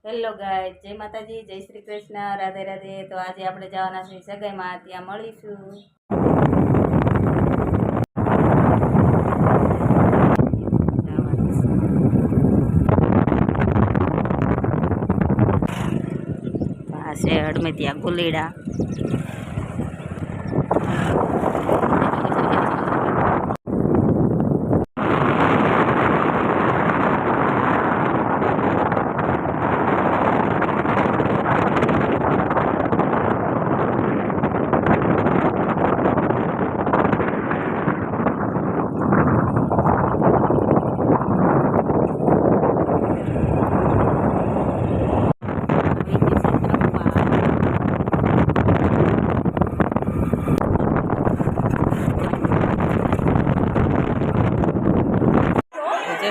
Hello guys, જય માતાજી, જય શ્રી કૃષ્ણ, રાધે રાધે। તો આજે આપણે જવાના છીએ સગાઈમાં, ત્યાં મળીશું। આ છે હડમેતિયા ગુલીડા।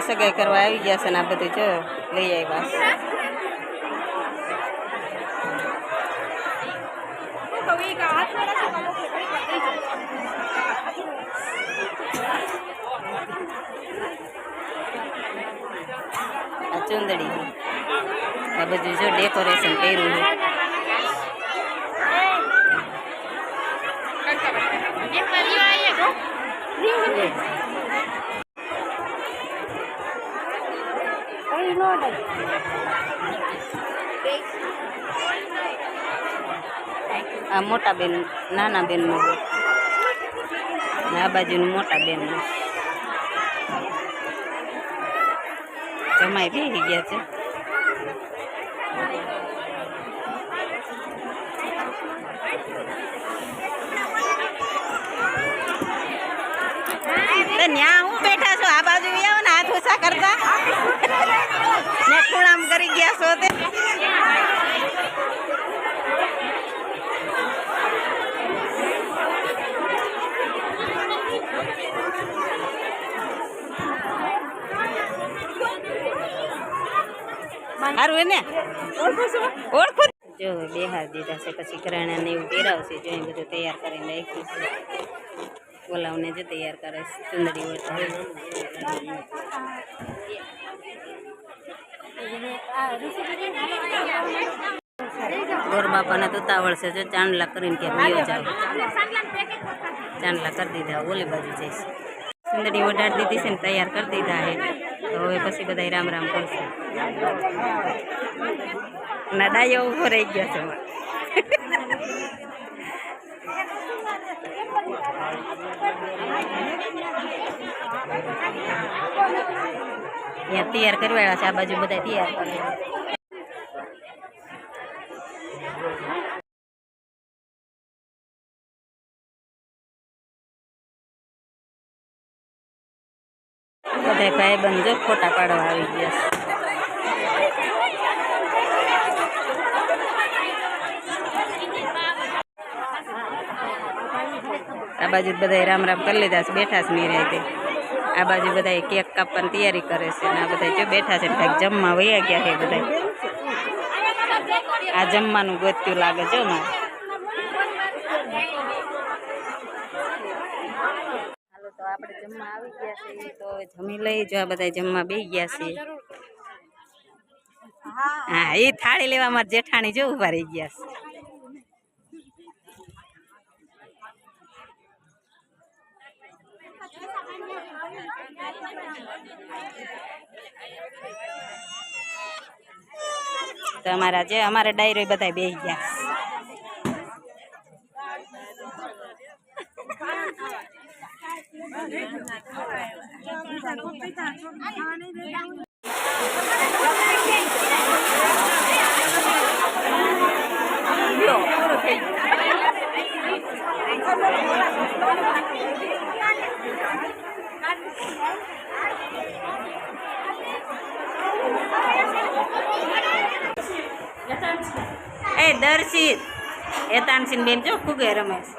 સગાઈ કરવા આવી ગયા છે ને આ બધું જો લઈ આવ્યા આ ચુંદડી આ બધું જો ડેકોરેશન કર્યું છે। આ મોટા બેન નાના બેનનું આ બાજુનું મોટા બેનનું જમાઈ બેસી ગયા છે। ન્યા હું બેઠા છો, આ બાજુ આવો ને હાથ ઓછા કરતા ને ખૂણામ કરી ગયા છો તે સારું એને ઓળખું જો બેહાર દીધા છે। પછી ઘરેણા ને એવું પહેરાવશે જો બધું તૈયાર કરીને રાખ્યું છે। બોલાવને જો તૈયાર કરે છે ચુંદડી ગોર બાપાને તો ઉતાવળ છે જો ચાંદલા કરીને કે પીઓ જાવ ચાંદલા કરી દીધા ઓલી બાજુ જઈશ ચુંદડી ઓઢાડી દીધી છે ને તૈયાર કરી દીધા હે તો હવે પછી બધા રામ રામ કરશે ના ડાયો ઉભો રહી ગયો છે તૈયાર કરવાના છે આ બાજુ બધા તૈયાર કરે બધા ભાઈ બંધ ફોટા પાડવા આવી ગયા આ બાજુ બધા રામ રામ કરી લીધા છે બેઠા છે મેરે આ બાજુ બધા કેક કાપવાની તૈયારી કરે છે ને આ બધા જો બેઠા છે કંઈક જમવા વયા ગયા છે બધા આ જમવાનું ગોત્યું લાગે છે મારે હાલો તો આપણે જમવા આવી ગયા છે તો જમી લઈ જો આ બધા જમવા બેસી ગયા છે હા એ થાળી લેવા મારે જેઠાણી જો ઉભા રહી ગયા છે તો અમારા જે અમારે ડાયરો બધા બેસી ગયા એ દર્શિત એ તાનસીન બેન જો ખુગે રમેશ